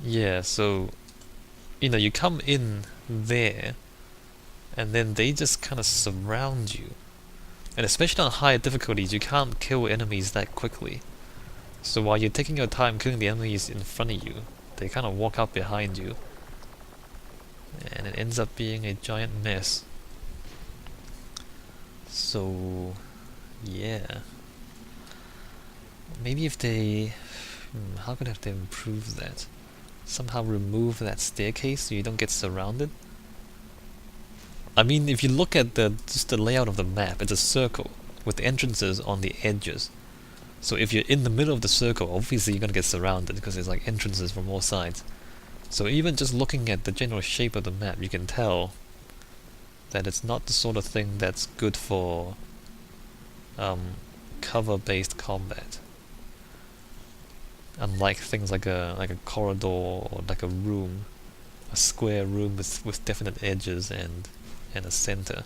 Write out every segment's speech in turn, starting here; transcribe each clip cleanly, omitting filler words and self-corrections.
Yeah, so you come in there, and then they just kind of surround you. And especially on higher difficulties, you can't kill enemies that quickly. So while you're taking your time killing the enemies in front of you, they kind of walk up behind you, and it ends up being a giant mess. So, yeah. Maybe if they... how could have they improved that? Somehow remove that staircase so you don't get surrounded? I mean, if you look at just the layout of the map, it's a circle with entrances on the edges. So if you're in the middle of the circle, obviously you're gonna get surrounded because there's like entrances from all sides. So even just looking at the general shape of the map, you can tell that it's not the sort of thing that's good for cover-based combat. Unlike things like a corridor or like a room, a square room with definite edges and a center.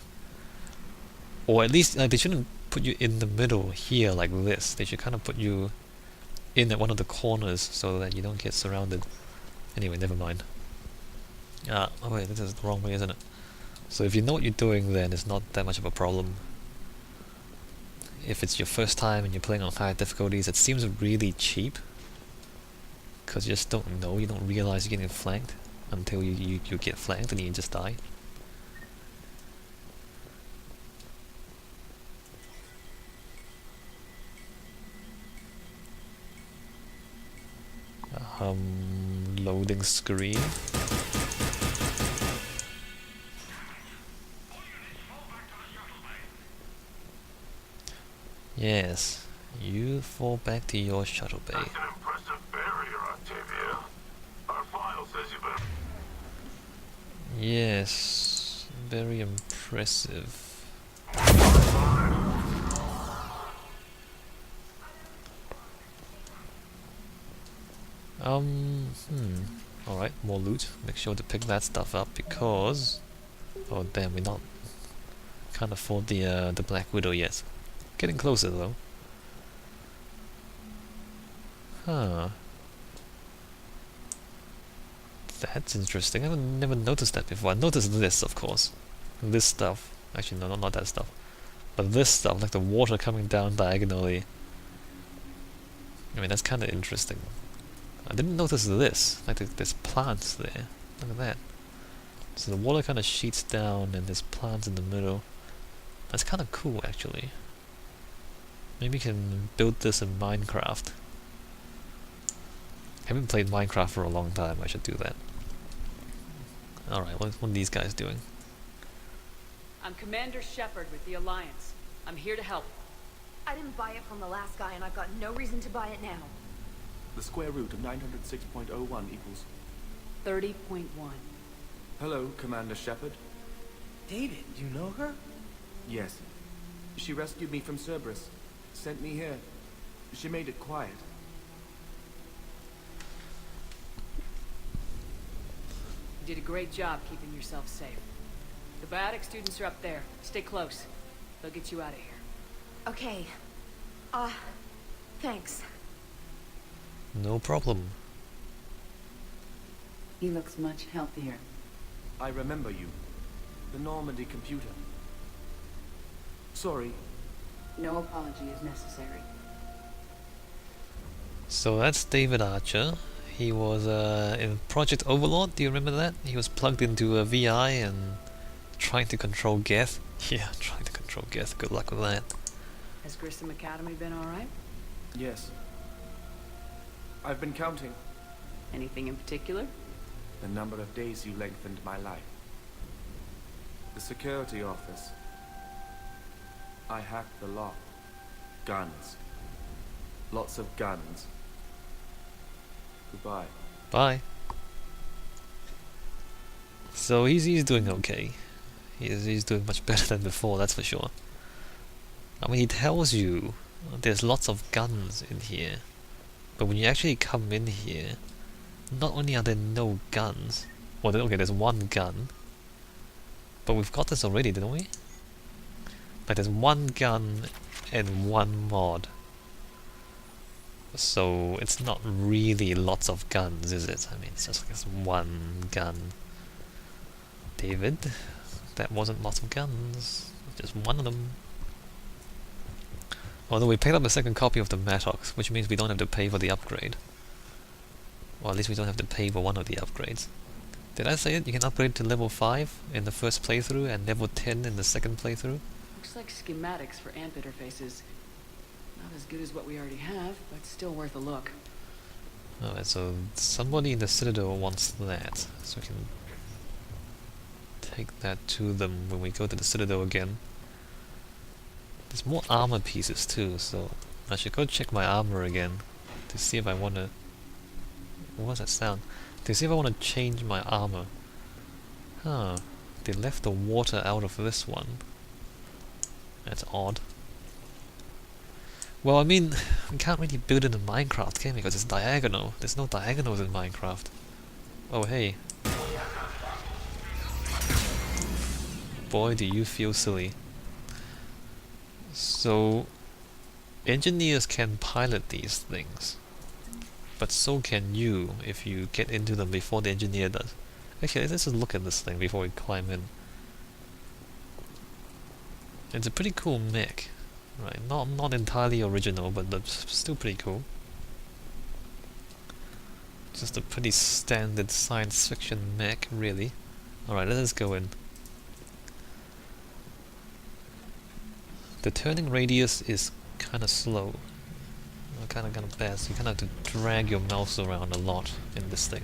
Or at least like they shouldn't put you in the middle here like this. They should kind of put you in at one of the corners so that you don't get surrounded. Anyway, never mind. Oh wait, this is the wrong way, isn't it? So if you know what you're doing, then it's not that much of a problem. If it's your first time and you're playing on higher difficulties, it seems really cheap. Because you just don't know, you don't realize you're getting flanked until you get flanked and you just die. Loading screen. Yes, you fall back to your shuttle bay. That's an impressive barrier, Octavia. Our file says you've been... Yes, very impressive. Alright, more loot. Make sure to pick that stuff up because... oh damn, can't afford the Black Widow yet. Getting closer though. Huh. That's interesting. I've never noticed that before. I noticed this, of course. This stuff. Actually, no, not that stuff. But this stuff, like the water coming down diagonally. I mean, that's kind of interesting. I didn't notice this. Like, there's plants there. Look at that. So the water kind of sheets down and there's plants in the middle. That's kind of cool, actually. Maybe you can build this in Minecraft. I haven't played Minecraft for a long time, I should do that. Alright, what are these guys doing? I'm Commander Shepard with the Alliance. I'm here to help. I didn't buy it from the last guy, and I've got no reason to buy it now. The square root of 906.01 equals... 30.1. Hello, Commander Shepard. David, you know her? Yes. She rescued me from Cerberus. Sent me here. She made it quiet. You did a great job keeping yourself safe. The biotic students are up there. Stay close. They'll get you out of here. Okay. Thanks. No problem. He looks much healthier. I remember you. The Normandy computer. Sorry. No apology is necessary. So that's David Archer. He was in Project Overlord, do you remember that? He was plugged into a VI and trying to control Geth. Yeah, trying to control Geth, good luck with that. Has Grissom Academy been alright? Yes. I've been counting. Anything in particular? The number of days you lengthened my life. The security office. I hacked the lock. Guns. Lots of guns. Goodbye. Bye. So he's doing okay. He's doing much better than before, that's for sure. I mean, he tells you there's lots of guns in here. But when you actually come in here, not only are there no guns, well, okay, there's one gun, but we've got this already, didn't we? Like, there's one gun and one mod. So it's not really lots of guns, is it? I mean, it's just like this one gun. David, that wasn't lots of guns. Just one of them. Although we picked up a second copy of the Mattox, which means we don't have to pay for the upgrade. Or at least we don't have to pay for one of the upgrades. Did I say it? You can upgrade to level 5 in the first playthrough and level 10 in the second playthrough? Looks like schematics for amp interfaces. Not as good as what we already have, but still worth a look. Alright, so somebody in the Citadel wants that. So we can take that to them when we go to the Citadel again. There's more armor pieces too, so I should go check my armor again to see if I want to... What was that sound? To see if I want to change my armor. Huh. They left the water out of this one. That's odd. Well, I mean, we can't really build it in Minecraft, can we? Because it's diagonal. There's no diagonals in Minecraft. Oh, hey. Boy, do you feel silly. So, engineers can pilot these things. But so can you, if you get into them before the engineer does. Actually, let's just look at this thing before we climb in. It's a pretty cool mech. Right, not entirely original, but still pretty cool. Just a pretty standard science fiction mech, really. Alright, let us go in. The turning radius is kinda slow. Kinda bad, so you kinda have to drag your mouse around a lot in this thing.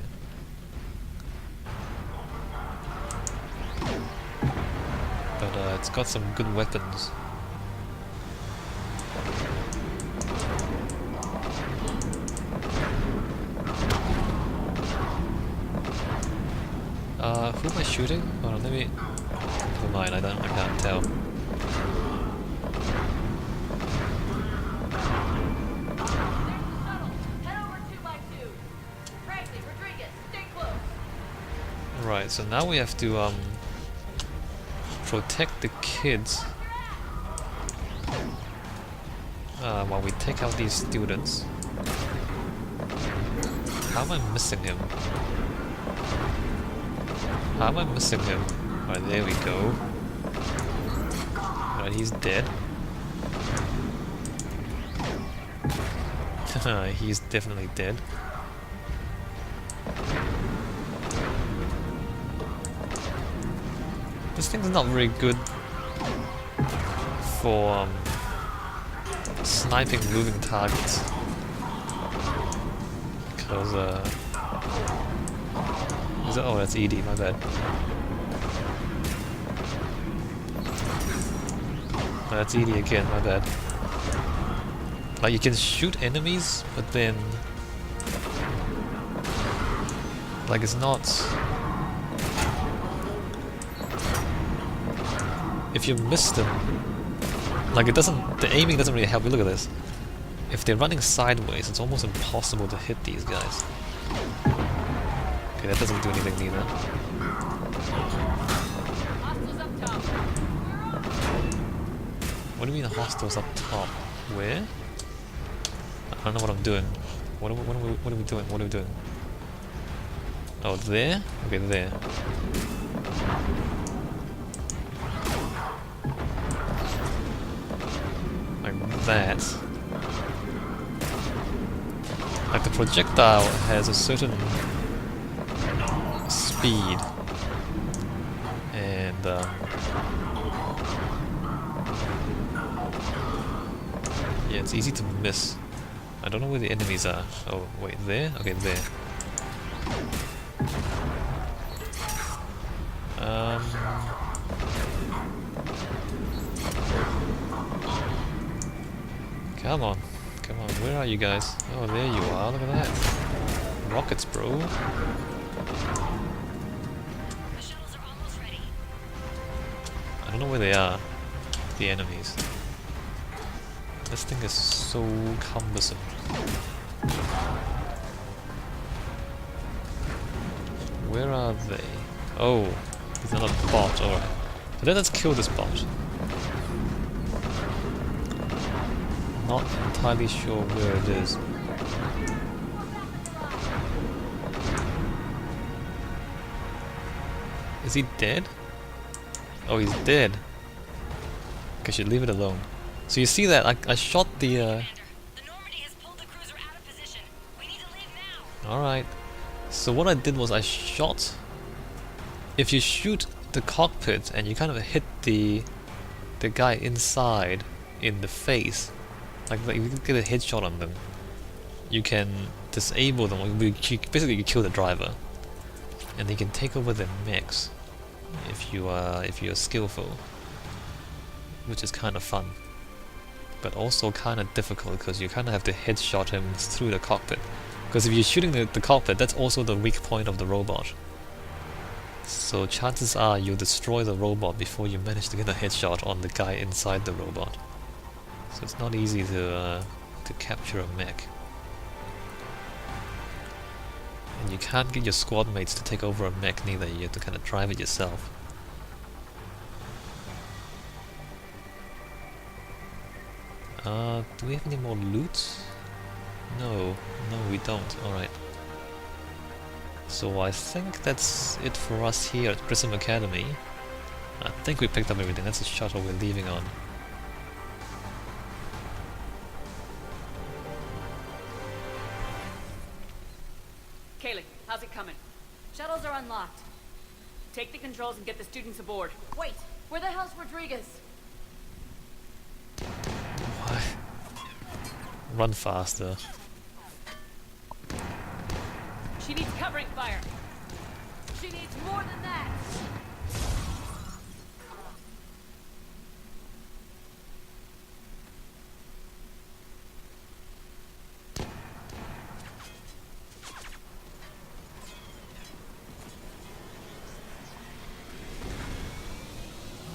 But it's got some good weapons. Who am I shooting? Hold on, let me... Never mind, I can't tell. Right, so now we have to protect the kids while we take out these students. How am I missing him? How am I missing him? Alright, there we go. Alright, he's dead. He's definitely dead. This thing's not very good for sniping moving targets. Because, oh, that's ED, my bad. Oh, that's ED again, my bad. Like, you can shoot enemies, but then... Like, it's not... If you miss them... Like, it doesn't... The aiming doesn't really help you. Look at this. If they're running sideways, it's almost impossible to hit these guys. Okay, that doesn't do anything neither. Hostiles up top. What do you mean hostiles up top? Where? I don't know what I'm doing. What are we doing? What are we doing? Oh, there? Okay, there. Like that. Like the projectile has a certain speed, and yeah, it's easy to miss. I don't know where the enemies are. Oh, wait, there? Okay, there. Come on. Come on, where are you guys? Oh, there you are, look at that. Rockets, bro. The shuttles are almost ready. I don't know where they are, the enemies. This thing is so cumbersome. Where are they? Oh, there's another bot, alright. So let's kill this bot. Not entirely sure where it is. Is he dead? Oh, he's dead. I should leave it alone. So you see that I shot the Alright. So what I did was I shot. If you shoot the cockpit and you kind of hit the guy inside in the face, like you get a headshot on them, you can disable them. Basically, you kill the driver, and you can take over the mechs if you're skillful, which is kind of fun, but also kind of difficult because you kind of have to headshot him through the cockpit. Because if you're shooting the cockpit, that's also the weak point of the robot. So chances are you'll destroy the robot before you manage to get a headshot on the guy inside the robot. So it's not easy to capture a mech. And you can't get your squad mates to take over a mech neither, you have to kind of drive it yourself. Do we have any more loot? No, we don't. Alright. So I think that's it for us here at Prism Academy. I think we picked up everything. That's the shuttle we're leaving on. Kaylee, how's it coming? Shuttles are unlocked. Take the controls and get the students aboard. Wait, where the hell's Rodriguez? Why? Run faster. She needs covering fire. She needs more than that.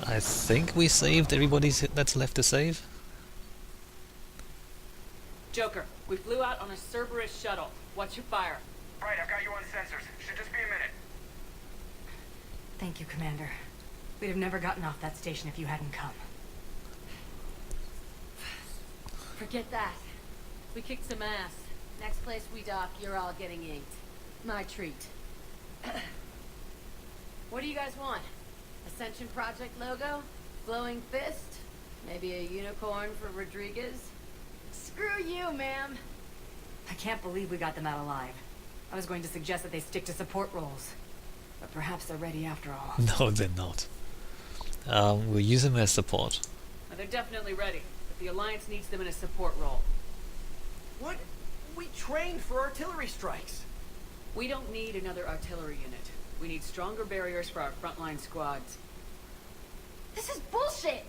I think we saved everybody that's left to save. Joker, we flew out on a Cerberus shuttle. What's your fire? Right, I've got you on sensors. Should just be a minute. Thank you, Commander. We'd have never gotten off that station if you hadn't come. Forget that. We kicked some ass. Next place we dock, you're all getting inked. My treat. What do you guys want? Ascension Project logo? Glowing fist? Maybe a unicorn for Rodriguez? Screw you, ma'am! I can't believe we got them out alive. I was going to suggest that they stick to support roles. But perhaps they're ready after all. No, they're not. We'll use them as support. Well, they're definitely ready, but the Alliance needs them in a support role. What? We trained for artillery strikes. We don't need another artillery unit. We need stronger barriers for our frontline squads. This is bullshit!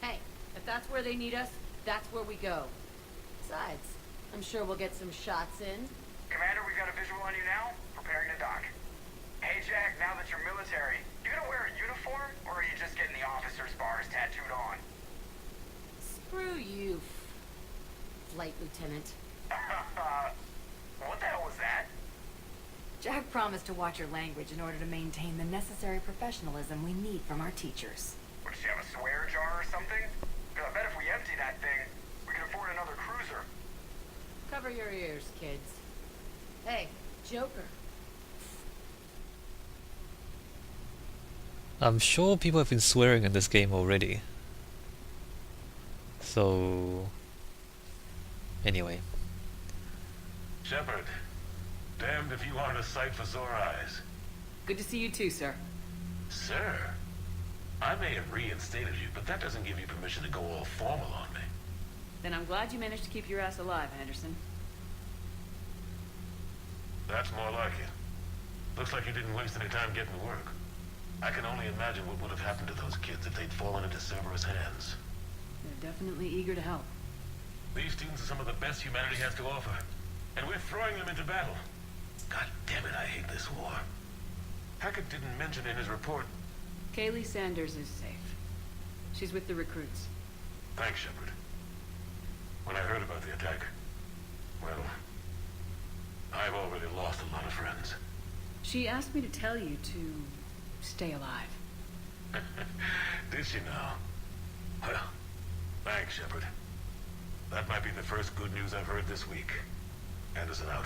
Hey, if that's where they need us, that's where we go. Besides, I'm sure we'll get some shots in. Commander, we've got a visual on you now. Preparing to dock. Hey, Jack, now that you're military, you gonna wear a uniform, or are you just getting the officer's bars tattooed on? Screw you, Flight Lieutenant. What the hell was that? Jack promised to watch your language in order to maintain the necessary professionalism we need from our teachers. Would you have a swear jar or something? Because I bet if we empty that thing, we can afford another cruiser. Cover your ears, kids. Hey, Joker. I'm sure people have been swearing in this game already. So... anyway. Shepard, damned if you aren't a sight for sore eyes. Good to see you too, sir. Sir, I may have reinstated you, but that doesn't give you permission to go all formal on me. Then I'm glad you managed to keep your ass alive, Anderson. That's more like it. Looks like you didn't waste any time getting to work. I can only imagine what would have happened to those kids if they'd fallen into Cerberus' hands. They're definitely eager to help. These students are some of the best humanity has to offer, and we're throwing them into battle. God damn it, I hate this war. Hackett didn't mention in his report. Kaylee Sanders is safe. She's with the recruits. Thanks, Shepard. When I heard about the attack, well, I've already lost a lot of friends. She asked me to tell you to stay alive. Did she now? Well, thanks, Shepard. That might be the first good news I've heard this week. Anderson out.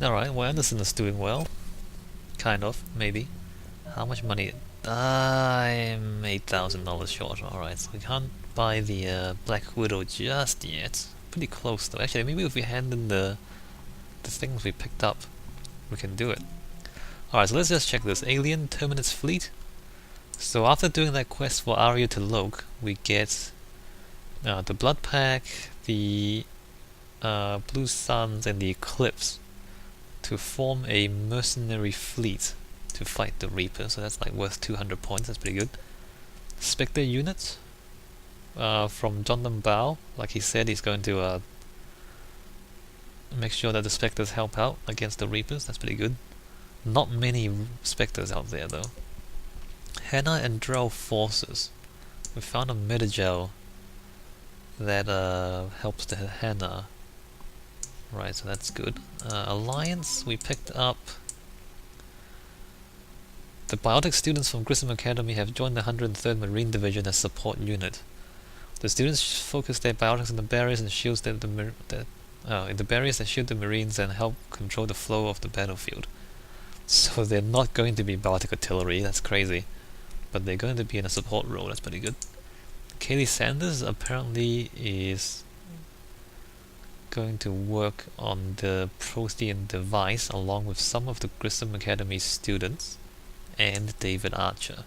Alright, well Anderson is doing well. Kind of, maybe. How much money? I'm $8,000 short. Alright, so we can't buy the Black Widow just yet. Pretty close though. Actually, maybe if we hand in the things we picked up, we can do it. Alright, so let's just check this. Alien Terminus Fleet. So after doing that quest for Arya to Loke, we get the Blood Pack, the Blue Suns, and the Eclipse to form a mercenary fleet to fight the Reaper. So that's like worth 200 points. That's pretty good. Spectre units from Jonathan Bao. Like he said, he's going to make sure that the Spectres help out against the Reapers. That's pretty good. Not many Spectres out there though. Hannah and Drell forces. We found a Metagel that helps the Hannah. Right, so that's good. Alliance, we picked up... The biotic students from Grissom Academy have joined the 103rd Marine Division as support unit. The students focus their biotics on the barriers and shields in the barriers that shield the Marines and help control the flow of the battlefield. So they're not going to be biotic artillery, that's crazy. But they're going to be in a support role, that's pretty good. Kaylee Sanders apparently is going to work on the Prothean device along with some of the Grissom Academy students and David Archer.